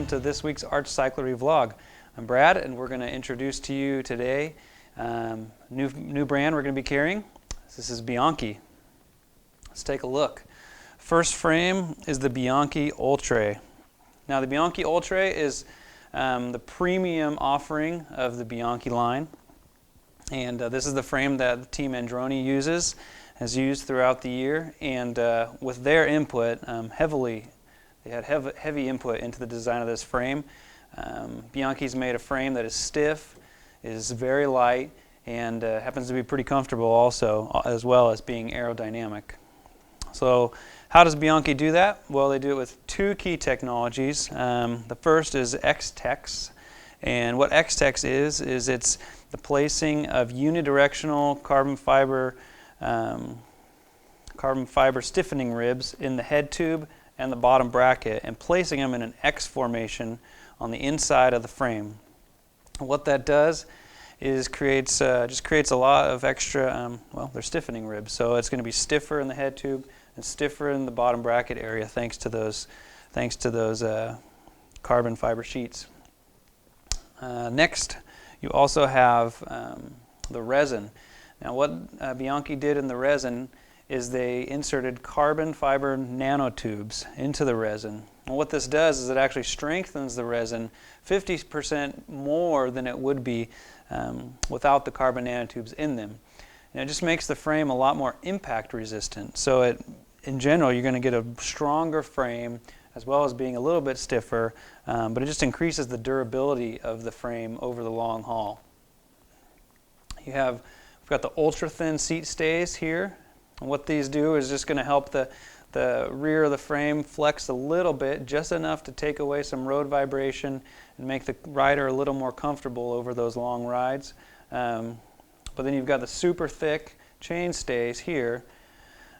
welcome to this week's Arch Cyclery vlog. I'm Brad, and we're going to introduce to you today new brand we're going to be carrying. This is Bianchi. Let's take a look. First frame is the Bianchi Oltre. Now the Bianchi Oltre is the premium offering of the Bianchi line, and this is the frame that Team Androni has used throughout the year, and with their input, they had heavy input into the design of this frame. Bianchi's made a frame that is stiff, is very light, and happens to be pretty comfortable also, as well as being aerodynamic. So how does Bianchi do that? Well, they do it with two key technologies. The first is X-Tex, and what X-Tex is it's the placing of unidirectional carbon fiber stiffening ribs in the head tube and the bottom bracket, and placing them in an X formation on the inside of the frame. What that does is just creates a lot of extra, they're stiffening ribs, so it's going to be stiffer in the head tube and stiffer in the bottom bracket area thanks to those carbon fiber sheets. Next, you also have the resin. Now what Bianchi did in the resin is they inserted carbon fiber nanotubes into the resin. And what this does is it actually strengthens the resin 50% more than it would be without the carbon nanotubes in them. And it just makes the frame a lot more impact resistant. So in general, you're going to get a stronger frame as well as being a little bit stiffer, but it just increases the durability of the frame over the long haul. We've got the ultra thin seat stays here. And what these do is just going to help the rear of the frame flex a little bit, just enough to take away some road vibration and make the rider a little more comfortable over those long rides. But then you've got the super thick chain stays here,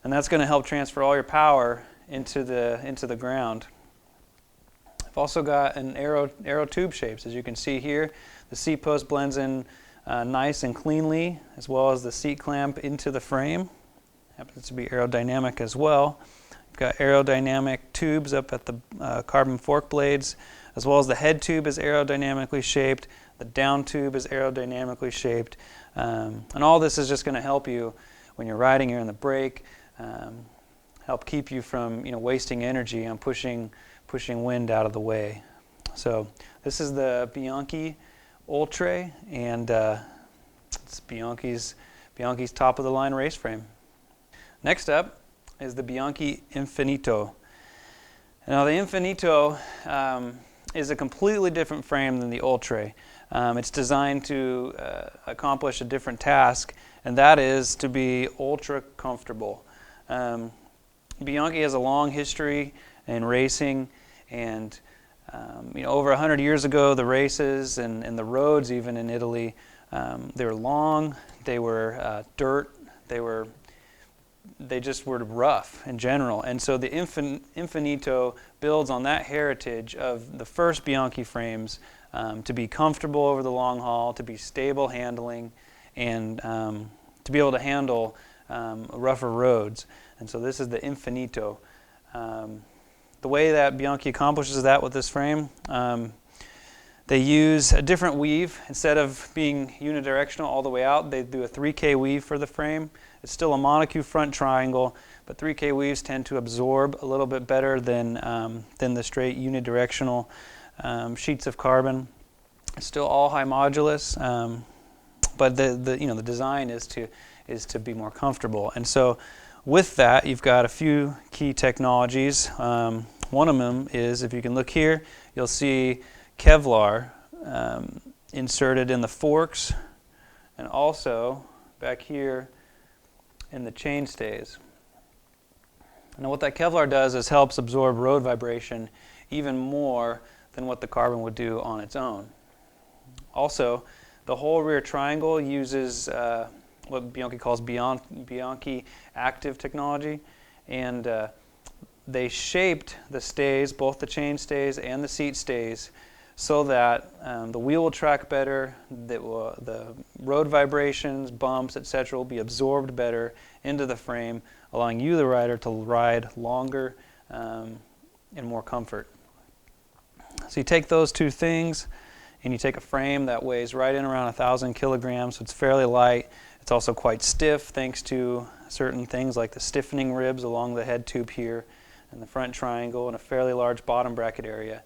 and that's going to help transfer all your power into the ground. I've also got an aero tube shapes. As you can see here, the seat post blends in nice and cleanly, as well as the seat clamp into the frame. Happens to be aerodynamic as well. We've got aerodynamic tubes up at the carbon fork blades, as well as the head tube is aerodynamically shaped, the down tube is aerodynamically shaped, and all this is just going to help you when you're riding, you're in the brake, help keep you from wasting energy on pushing wind out of the way. So this is the Bianchi Oltre, and it's Bianchi's top of the line race frame. Next up is the Bianchi Infinito. Now the Infinito is a completely different frame than the Oltre. It's designed to accomplish a different task, and that is to be ultra comfortable. Bianchi has a long history in racing, and over 100 years ago, the races and the roads, even in Italy, they were long, they were dirt, they just were rough in general. And so the Infinito builds on that heritage of the first Bianchi frames to be comfortable over the long haul, to be stable handling, and to be able to handle rougher roads. And so this is the Infinito. The way that Bianchi accomplishes that with this frame, they use a different weave. Instead of being unidirectional all the way out, they do a 3K weave for the frame. It's still a monocue front triangle, but 3K weaves tend to absorb a little bit better than the straight unidirectional sheets of carbon. It's still all high modulus, but the design is to be more comfortable. And so with that, you've got a few key technologies. One of them is, if you can look here, you'll see Kevlar inserted in the forks, and also back here in the chain stays. Now what that Kevlar does is helps absorb road vibration even more than what the carbon would do on its own. Also, the whole rear triangle uses what Bianchi calls Bianchi active technology, and they shaped the stays, both the chain stays and the seat stays, so that the wheel will track better, the road vibrations, bumps, etc. will be absorbed better into the frame, allowing you, the rider, to ride longer in more comfort. So you take those two things and you take a frame that weighs right in around 1,000 kilograms, so it's fairly light. It's also quite stiff thanks to certain things like the stiffening ribs along the head tube here and the front triangle and a fairly large bottom bracket area.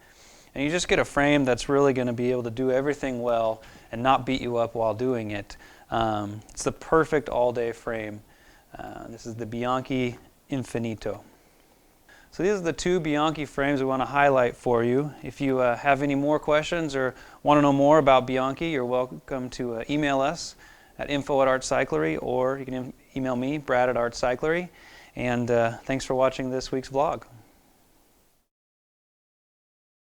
And you just get a frame that's really going to be able to do everything well and not beat you up while doing it. It's the perfect all-day frame. This is the Bianchi Infinito. So these are the two Bianchi frames we want to highlight for you. If you have any more questions or want to know more about Bianchi, you're welcome to email us at info@ArtCyclery, or you can email me, Brad at ArtCyclery. And thanks for watching this week's vlog.